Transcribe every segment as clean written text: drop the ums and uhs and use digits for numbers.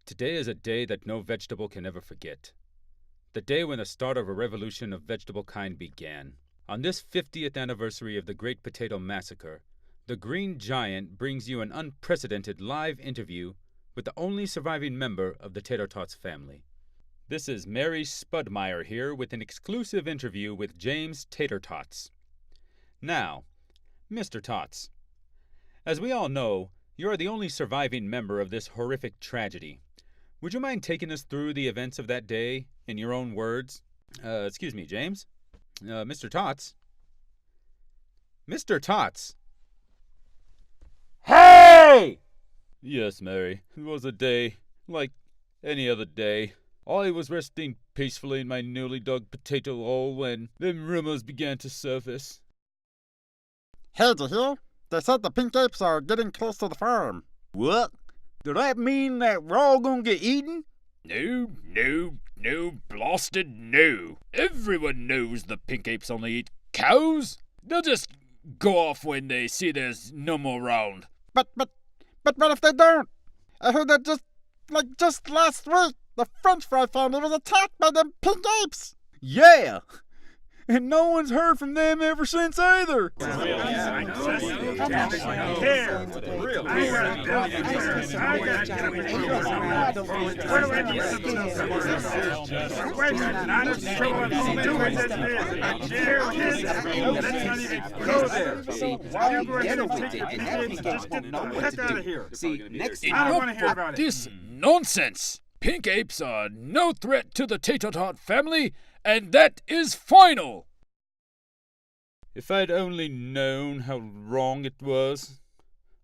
Today is a day that no vegetable can ever forget. The day when the start of a revolution of vegetable kind began. On this 50th anniversary of the Great Potato Massacre, the Green Giant brings you an unprecedented live interview with the only surviving member of the Tater Tots family. This is Mary Spudmeyer here with an exclusive interview with James Tater Tots. Now, Mr. Tots, as we all know, you are the only surviving member of this horrific tragedy. Would you mind taking us through the events of that day in your own words? Excuse me, James? Mr. Tots? Mr. Tots? Hey! Yes, Mary, it was a day like any other day. I was resting peacefully in my newly dug potato hole when them rumors began to surface. Hey, did you hear? They said the pink apes are getting close to the farm. What? Does that mean that we're all gonna get eaten? No, blasted no. Everyone knows the pink apes only eat cows. They'll just go off when they see there's no more around. But what if they don't? I heard that just last week, the French fry family was attacked by them pink apes. Yeah! And no one's heard from them ever since either. Enough with this nonsense. Pink apes are no threat to the Tater Tot family, and that is final! If I'd only known how wrong it was,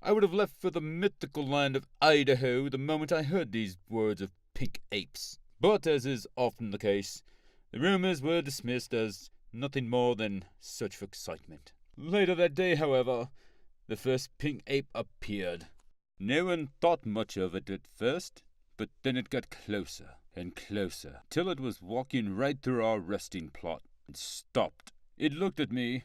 I would have left for the mythical land of Idaho the moment I heard these words of pink apes. But as is often the case, the rumors were dismissed as nothing more than search for excitement. Later that day, however, the first pink ape appeared. No one thought much of it at first, but then it got closer and closer, till it was walking right through our resting plot, and stopped. It looked at me,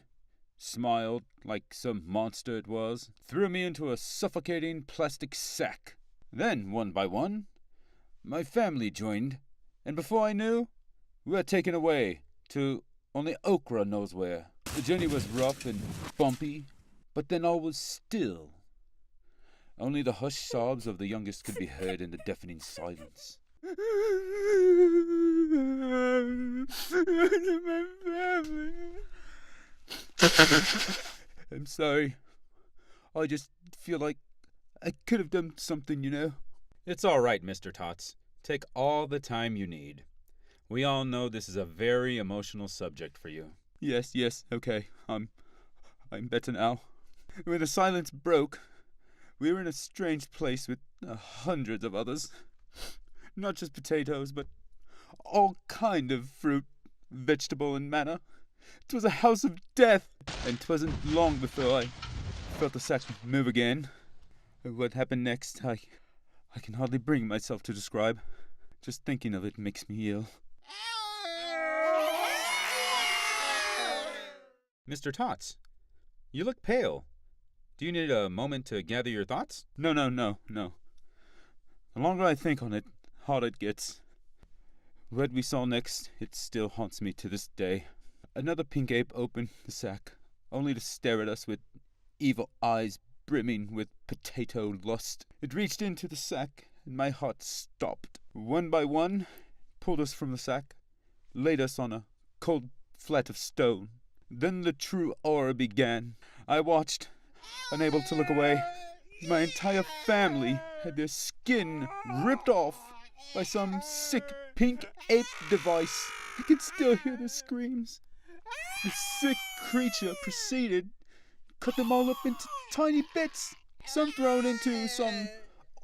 smiled like some monster it was, threw me into a suffocating plastic sack. Then, one by one, my family joined, and before I knew, we were taken away to only Okra knows where. The journey was rough and bumpy, but then all was still. Only the hushed sobs of the youngest could be heard in the deafening silence. I'm sorry. I just feel like I could have done something, you know. It's all right, Mr. Tots. Take all the time you need. We all know this is a very emotional subject for you. Yes, okay. I'm better now. When the silence broke, we were in a strange place with hundreds of others. Not just potatoes, but all kind of fruit, vegetable, and manna. 'Twas a house of death, and 'twasn't long before I felt the sack move again. What happened next, I can hardly bring myself to describe. Just thinking of it makes me ill. Mr. Tots, you look pale. Do you need a moment to gather your thoughts? No. The longer I think on it, harder it gets. What we saw next, it still haunts me to this day. Another pink ape opened the sack, only to stare at us with evil eyes brimming with potato lust. It reached into the sack, and my heart stopped. One by one, pulled us from the sack, laid us on a cold flat of stone. Then the true horror began. I watched, unable to look away. My entire family had their skin ripped off by some sick pink ape device. I can still hear their screams. The sick creature proceeded, cut them all up into tiny bits, some thrown into some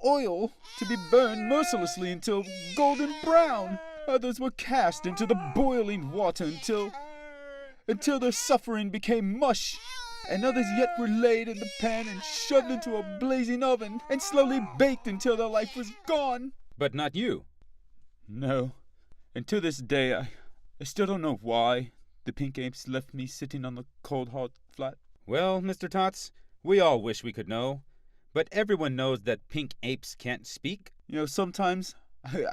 oil to be burned mercilessly until golden brown. Others were cast into the boiling water until their suffering became mush. And others yet were laid in the pan and shoved into a blazing oven and slowly baked until their life was gone. But not you. No. And to this day, I still don't know why the pink apes left me sitting on the cold, hard flat. Well, Mr. Tots, we all wish we could know. But everyone knows that pink apes can't speak. You know, sometimes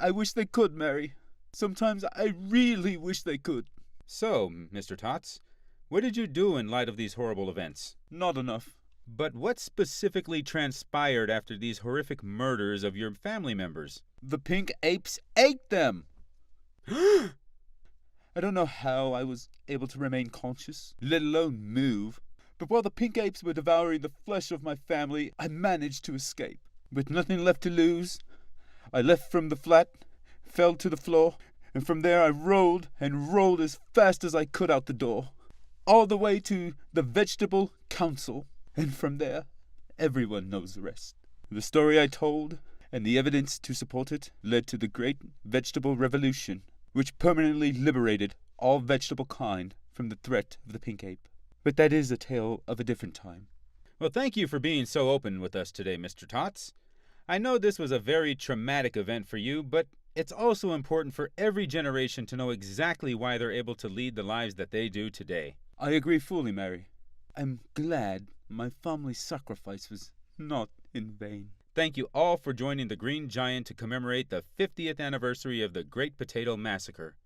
I wish they could, Mary. Sometimes I really wish they could. So, Mr. Tots, what did you do in light of these horrible events? Not enough. But what specifically transpired after these horrific murders of your family members? The pink apes ate them! I don't know how I was able to remain conscious, let alone move. But while the pink apes were devouring the flesh of my family, I managed to escape. With nothing left to lose, I left from the flat, fell to the floor, and from there I rolled and rolled as fast as I could out the door, all the way to the Vegetable Council. And from there, everyone knows the rest. The story I told and the evidence to support it led to the Great Vegetable Revolution, which permanently liberated all vegetable kind from the threat of the pink ape. But that is a tale of a different time. Well, thank you for being so open with us today, Mr. Tots. I know this was a very traumatic event for you, but it's also important for every generation to know exactly why they're able to lead the lives that they do today. I agree fully, Mary. I'm glad my family's sacrifice was not in vain. Thank you all for joining the Green Giant to commemorate the 50th anniversary of the Great Potato Massacre.